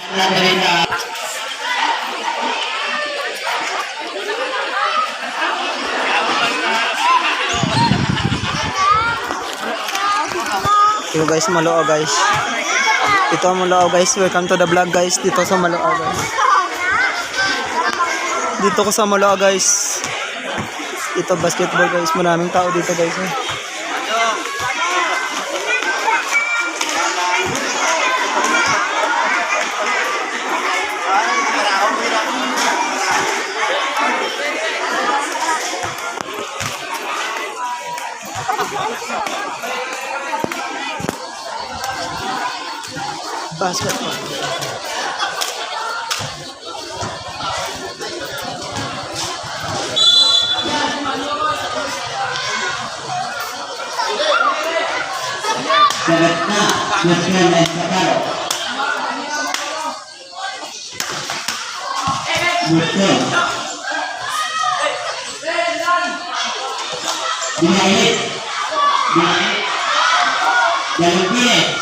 Ito guys, Maloo guys. Ito ang Maloo guys. Welcome to the vlog guys. Dito sa Maloo guys. Dito ko sa Maloo guys. Ito basketball guys. Maraming tao dito guys. Basketball. Jangan pilih,